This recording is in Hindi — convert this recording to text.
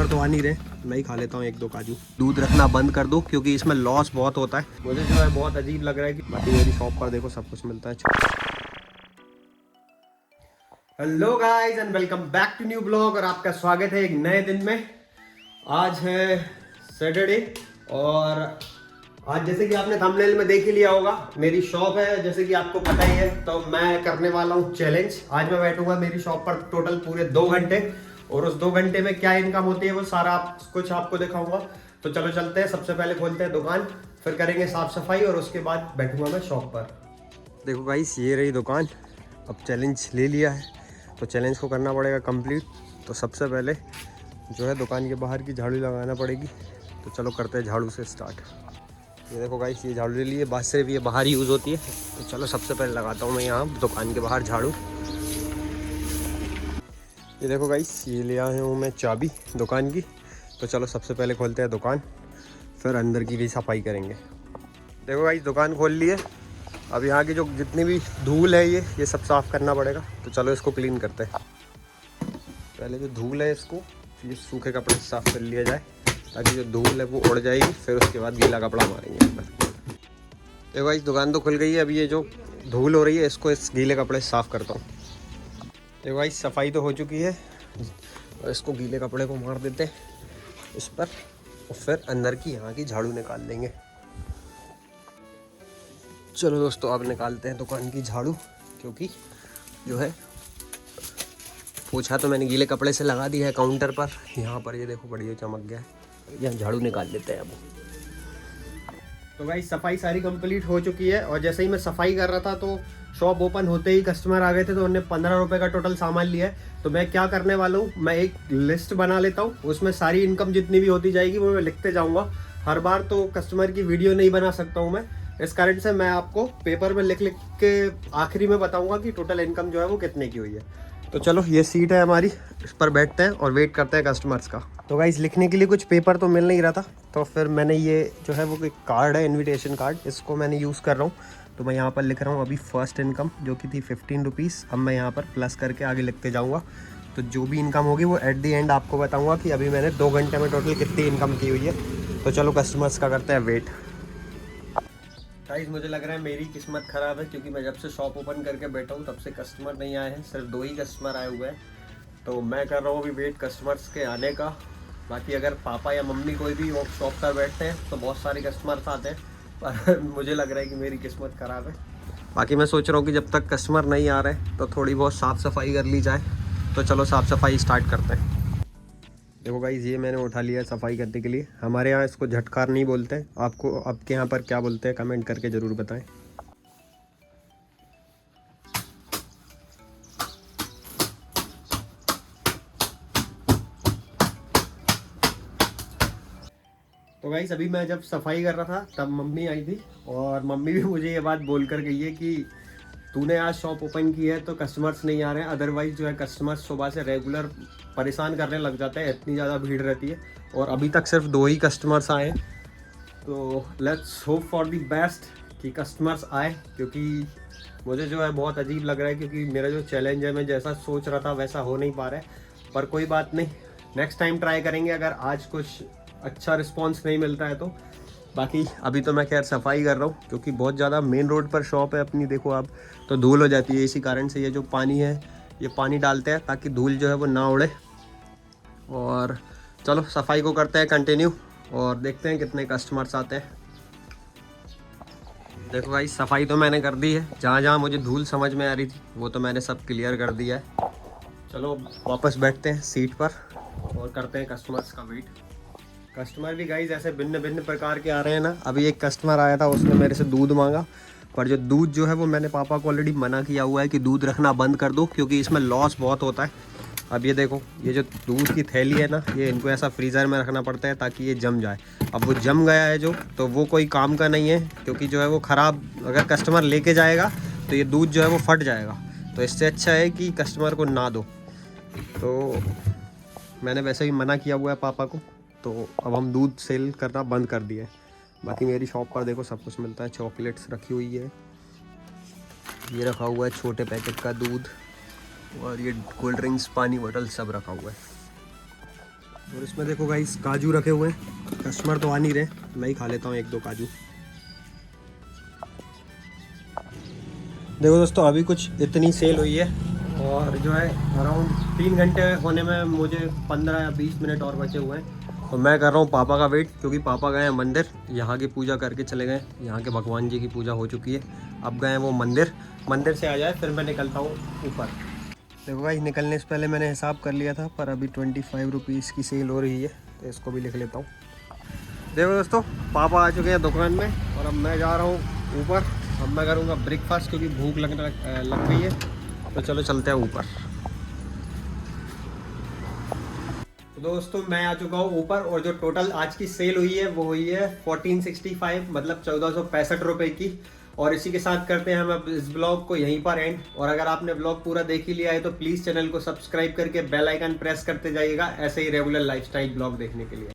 कस्टमर तो आ नहीं रहे, मैं ही खा लेता हूँ एक दो काजू। दूध रखना बंद कर दो क्योंकि इसमें लॉस बहुत होता है। मुझे जो है बहुत अजीब लग रहा है कि बाकी मेरी शॉप पर देखो सब कुछ मिलता है। Hello guys and welcome back to new blog, और आपका स्वागत है एक नए दिन में। आज है सैटरडे और आज जैसे कि आपने थंबनेल में देख ही लिया होगा, मेरी शॉप है जैसे कि आपको पता ही है। तो मैं करने वाला हूँ चैलेंज। आज मैं बैठूंगा मेरी शॉप पर टोटल पूरे 2 घंटे, और उस 2 घंटे में क्या इनकम होती है वो सारा कुछ आपको दिखाऊंगा। तो चलो चलते हैं, सबसे पहले खोलते हैं दुकान, फिर करेंगे साफ सफाई और उसके बाद बैठूंगा मैं शॉप पर। देखो गाइस, ये रही दुकान। अब चैलेंज ले लिया है तो चैलेंज को करना पड़ेगा कंप्लीट। तो सबसे पहले जो है दुकान के बाहर की झाड़ू लगाना पड़ेगी। तो चलो करते हैं झाड़ू से स्टार्ट। ये देखो गाइस, ये झाड़ू ले लिए, बात सिर्फ ये बाहर यूज़ होती है। तो चलो सबसे पहले लगाता हूँ मैं यहाँ दुकान के बाहर झाड़ू। ये देखो गाइस, ये ले आया हूँ मैं चाबी दुकान की। तो चलो सबसे पहले खोलते हैं दुकान, फिर अंदर की भी सफाई करेंगे। देखो गाइस, दुकान खोल ली है। अब यहाँ की जो जितनी भी धूल है ये सब साफ़ करना पड़ेगा। तो चलो इसको क्लीन करते हैं। पहले जो धूल है इसको ये सूखे कपड़े से साफ़ कर लिया जाए, ताकि जो धूल है वो उड़ जाएगी। फिर उसके बाद गीला कपड़ा मारेंगे इस पर। देखो भाई, दुकान तो खुल गई है। अभी ये जो धूल हो रही है इसको इस गीले कपड़े से साफ़ करता हूँ। देखो भाई, सफाई तो हो चुकी है और इसको गीले कपड़े को मार देते हैं इस पर, और फिर अंदर की यहाँ की झाड़ू निकाल देंगे। चलो दोस्तों, अब निकालते हैं दुकान की झाड़ू, क्योंकि जो है पोछा तो मैंने गीले कपड़े से लगा दिया है काउंटर पर। यहाँ पर ये देखो बढ़िया चमक गया है। यहाँ झाड़ू निकाल लेते हैं अब। तो भाई सफाई सारी कंप्लीट हो चुकी है, और जैसे ही मैं सफाई कर रहा था तो शॉप ओपन होते ही कस्टमर आ गए थे। तो उन्होंने 15 रुपये का टोटल सामान लिया है। तो मैं क्या करने वाला हूँ, मैं एक लिस्ट बना लेता हूँ, उसमें सारी इनकम जितनी भी होती जाएगी वो मैं लिखते जाऊँगा। हर बार तो कस्टमर की वीडियो नहीं बना सकता हूँ मैं, इस कारण से मैं आपको पेपर में लिख लिख के आखिरी में बताऊँगा कि टोटल इनकम जो है वो कितने की हुई है। तो चलो, ये सीट है हमारी, इस पर बैठते हैं और वेट करते हैं कस्टमर्स का। तो गाइस, लिखने के लिए कुछ पेपर तो मिल नहीं रहा था, तो फिर मैंने ये जो है वो एक कार्ड है, इनविटेशन कार्ड, इसको मैंने यूज़ कर रहा हूँ। तो मैं यहाँ पर लिख रहा हूँ अभी फर्स्ट इनकम जो कि थी 15 रुपीज़। अब मैं यहाँ पर प्लस करके आगे लिखते जाऊँगा। तो जो भी इनकम होगी वो एट द एंड आपको बताऊँगा कि अभी मैंने 2 घंटे में टोटल कितनी इनकम की हुई है। तो चलो कस्टमर्स का करते हैं वेट। गाइस, मुझे लग रहा है मेरी किस्मत ख़राब है, क्योंकि मैं जब से शॉप ओपन करके बैठा हूँ तब से कस्टमर नहीं आए हैं। सिर्फ 2 ही कस्टमर आए हुए हैं। तो मैं कर रहा हूँ अभी वेट कस्टमर्स के आने का। बाकी अगर पापा या मम्मी कोई भी शॉप पर बैठते हैं तो बहुत सारे कस्टमर्स आते हैं, पर मुझे लग रहा है कि मेरी किस्मत ख़राब है। बाकी मैं सोच रहा हूँ कि जब तक कस्टमर नहीं आ रहे तो थोड़ी बहुत साफ़ सफाई कर ली जाए। तो चलो साफ़ सफाई स्टार्ट करते हैं। देखो गाइस, ये मैंने उठा लिया है सफाई करने के लिए। हमारे यहाँ इसको झटकार नहीं बोलते हैं। आपको आपके यहाँ पर क्या बोलते हैं कमेंट करके ज़रूर बताएं। तो गाइस, अभी मैं जब सफाई कर रहा था तब मम्मी आई थी, और मम्मी भी मुझे ये बात बोल कर गई है कि तूने आज शॉप ओपन की है तो कस्टमर्स नहीं आ रहे हैं, अदरवाइज़ जो है कस्टमर्स सुबह से रेगुलर परेशान करने लग जाते हैं, इतनी ज़्यादा भीड़ रहती है। और अभी तक सिर्फ 2 ही कस्टमर्स आए हैं। तो let's hope for the best कि कस्टमर्स आए, क्योंकि मुझे जो है बहुत अजीब लग रहा है, क्योंकि मेरा जो चैलेंज है मैं जैसा सोच रहा था वैसा हो नहीं पा रहा है। पर कोई बात नहीं, नेक्स्ट टाइम ट्राई करेंगे अगर आज कुछ अच्छा रिस्पॉन्स नहीं मिलता है तो। बाकी अभी तो मैं खैर सफाई कर रहा हूँ, क्योंकि बहुत ज़्यादा मेन रोड पर शॉप है अपनी, देखो आप, तो धूल हो जाती है। इसी कारण से ये जो पानी है ये पानी डालते हैं ताकि धूल जो है वो ना उड़े। और चलो सफाई को करते हैं कंटिन्यू और देखते हैं कितने कस्टमर्स आते हैं। देखो भाई, सफाई तो मैंने कर दी है। जहाँ जहाँ मुझे धूल समझ में आ रही थी वो तो मैंने सब क्लियर कर दिया है। चलो वापस बैठते हैं सीट पर और करते हैं कस्टमर्स का वेट। कस्टमर भी गाइस ऐसे भिन्न भिन्न प्रकार के आ रहे हैं ना। अभी एक कस्टमर आया था, उसने मेरे से दूध मांगा, पर जो दूध जो है वो मैंने पापा को ऑलरेडी मना किया हुआ है कि दूध रखना बंद कर दो, क्योंकि इसमें लॉस बहुत होता है। अब ये देखो, ये जो दूध की थैली है ना, ये इनको ऐसा फ्रीज़र में रखना पड़ता है ताकि ये जम जाए। अब वो जम गया है जो, तो वो कोई काम का नहीं है, क्योंकि जो है वो ख़राब, अगर कस्टमर लेके जाएगा तो ये दूध जो है वो फट जाएगा। तो इससे अच्छा है कि कस्टमर को ना दो। तो मैंने वैसे ही मना किया हुआ है पापा को। तो अब हम दूध सेल करना बंद कर दिए। बाकी मेरी शॉप पर देखो सब कुछ मिलता है। चॉकलेट्स रखी हुई है, ये रखा हुआ है छोटे पैकेट का दूध, और ये कोल्ड ड्रिंक्स, पानी बोतल सब रखा हुआ है। और इसमें देखो गाइस काजू रखे हुए हैं, कस्टमर तो आ नहीं रहे, मैं ही खा लेता हूँ 1-2 काजू। देखो दोस्तों अभी कुछ इतनी सेल हुई है और जो है अराउंड 3 घंटे होने में मुझे 15 या 20 मिनट और बचे हुए हैं। और मैं कर रहा हूँ पापा का वेट, क्योंकि पापा गए हैं मंदिर, यहाँ की पूजा करके चले गए। यहाँ के भगवान जी की पूजा हो चुकी है, अब गए हैं वो मंदिर। मंदिर से आ जाए फिर मैं निकलता हूँ ऊपर। देखो भाई निकलने से पहले मैंने हिसाब कर लिया था, पर अभी 25 रुपीज़ की सेल हो रही है, तो इसको भी लिख लेता हूँ। देखो दोस्तों पापा आ चुके हैं दुकान में और अब मैं जा रहा हूँ ऊपर। अब मैं करूँगा ब्रेकफास्ट, क्योंकि भूख लग रही है। तो चलो चलते हैं ऊपर। तो दोस्तों मैं आ चुका हूँ ऊपर और जो टोटल आज की सेल हुई है वो हुई है 1465, मतलब 1465 रुपये की। और इसी के साथ करते हैं हम अब इस ब्लॉग को यहीं पर एंड। और अगर आपने ब्लॉग पूरा देख ही लिया है तो प्लीज़ चैनल को सब्सक्राइब करके बेल आइकन प्रेस करते जाइएगा, ऐसे ही रेगुलर लाइफस्टाइल ब्लॉग देखने के लिए।